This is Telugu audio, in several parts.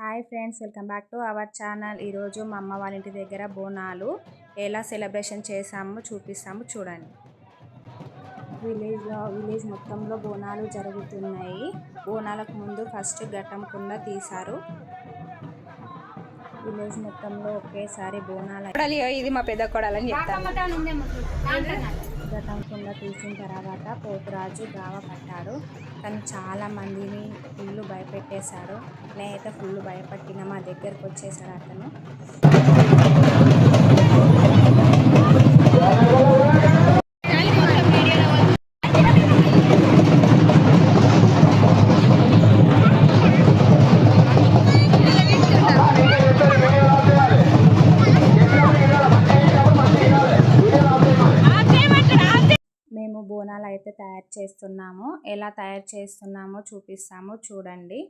Hi friends, welcome back to our channel. ఈరోజు మా అమ్మ వాళ్ళ ఇంటి దగ్గర బోనాలు ఎలా సెలబ్రేషన్ చేసామో చూపిస్తాము చూడండి. విలేజ్ మొత్తంలో బోనాలు జరుగుతున్నాయి. బోనాలకు ముందు ఫస్ట్ ఘట్టం కుండ తీశారు. విలేజ్ మొత్తంలో ఒకేసారి బోనాలు. ఇది మా పెద్ద కొడాలని చెప్తాను. ఘట్టం కుండ తీసిన తర్వాత పోతురాజు గావ పట్టాడు. తను చాలా మందిని ఫుల్ భయపెట్టేశాడు. నేనైతే ఫుల్ భయపట్టిన మా దగ్గరకు వచ్చేసాడు అతను. మేము బోనాలు అయితే తయారు చేస్తున్నాము. ఎలా తయారు చేస్తున్నామో చూపిస్తాము చూడండి.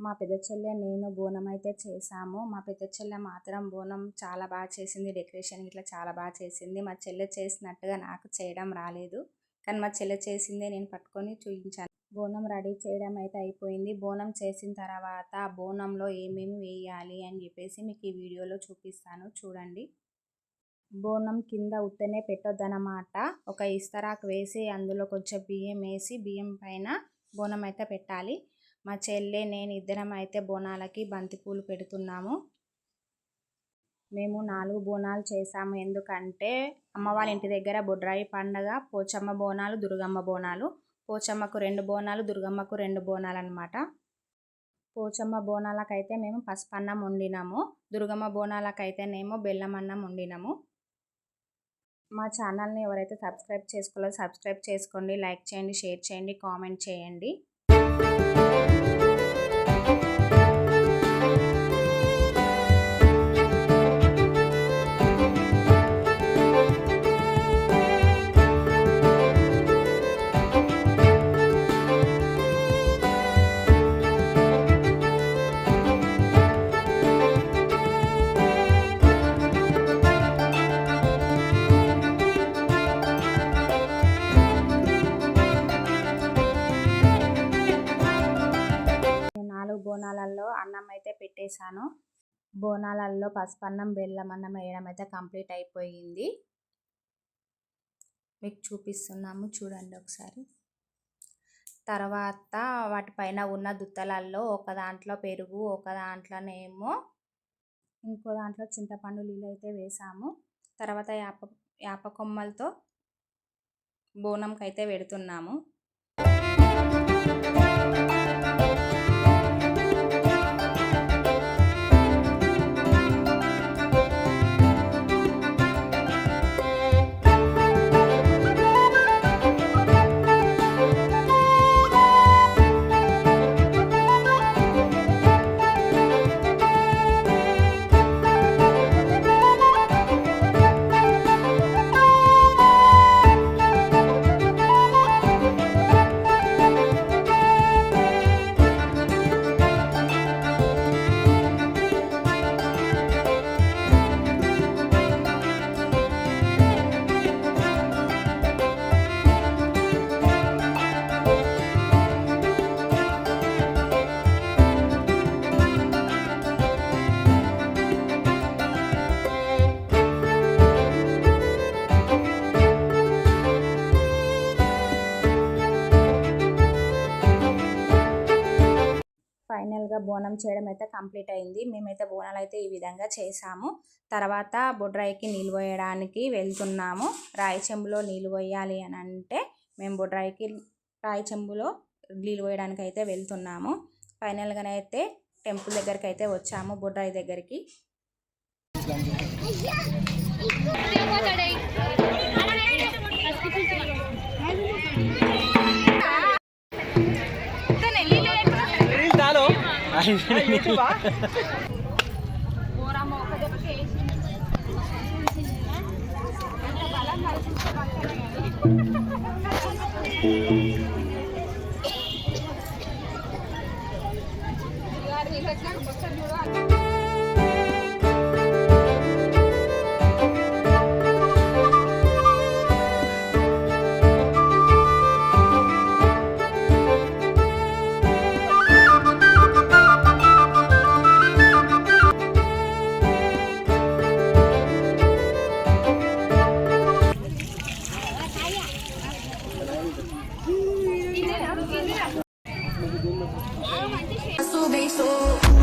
మా పెద్ద చెల్లె నేను బోనం అయితే చేసాము. మా పెద్ద చెల్లె మాత్రం బోనం చాలా బాగా చేసింది. డెకరేషన్ ఇట్లా చాలా బాగా చేసింది. మా చెల్లె చేసినట్టుగా నాకు చేయడం రాలేదు, కానీ మా చెల్లె చేసిందే నేను పట్టుకొని చూపించాను. బోనం రెడీ చేయడం అయితే అయిపోయింది. బోనం చేసిన తర్వాత బోనంలో ఏమేమి వేయాలి అని చెప్పేసి మీకు ఈ వీడియోలో చూపిస్తాను చూడండి. బోనం కింద ఉత్తనే పెట్టొద్దన్నమాట. ఒక ఇస్తరాకు వేసి అందులో కొంచెం బియ్యం వేసి బియ్యం పైన బోనం అయితే పెట్టాలి. మా చెల్లె నేను ఇద్దరం అయితే బోనాలకి బంతిపూలు పెడుతున్నాము. మేము 4 బోనాలు చేసాము. ఎందుకంటే అమ్మ వాళ్ళ ఇంటి దగ్గర బొడ్రాయి పండగ, పోచమ్మ బోనాలు, దుర్గమ్మ బోనాలు. పోచమ్మకు 2 బోనాలు, దుర్గమ్మకు 2 బోనాలు అన్నమాట. పోచమ్మ బోనాలకైతే మేము పసుపన్నం వండినాము. దుర్గమ్మ బోనాలకైతేనేమో బెల్లం అన్నం వండినాము. మా ఛానల్ని ఎవరైతే సబ్స్క్రైబ్ చేసుకోలేదో సబ్స్క్రైబ్ చేసుకోండి, లైక్ చేయండి, షేర్ చేయండి, కామెంట్ చేయండి. బోనాలలో అన్నం అయితే పెట్టేశాను. బోనాలలో పసుపన్నం, బెల్లం అన్నం వేయడం అయితే కంప్లీట్ అయిపోయింది. మీకు చూపిస్తున్నాము చూడండి ఒకసారి. తర్వాత వాటిపైన ఉన్న దుత్తలలో ఒక దాంట్లో పెరుగు, ఒక దాంట్లోనేమో ఇంకో దాంట్లో చింతపండు నీళ్ళు అయితే వేసాము. తర్వాత యాప కొమ్మలతో బోనంకి అయితే పెడుతున్నాము. ఫైనల్గా బోనం చేయడం అయితే కంప్లీట్ అయింది. మేమైతే బోనాలు అయితే ఈ విధంగా చేసాము. తర్వాత బొడ్రాయికి నీళ్ళు పోయడానికి వెళ్తున్నాము. రాయి చెంబులో నీళ్ళు పోయాలి అని అంటే మేము బొడ్రాయికి రాయి చెంబులో నీళ్ళు పోయడానికి అయితే వెళ్తున్నాము. ఫైనల్గానైతే టెంపుల్ దగ్గరికి అయితే వచ్చాము, బొడ్రాయి దగ్గరికి. Sube, sube.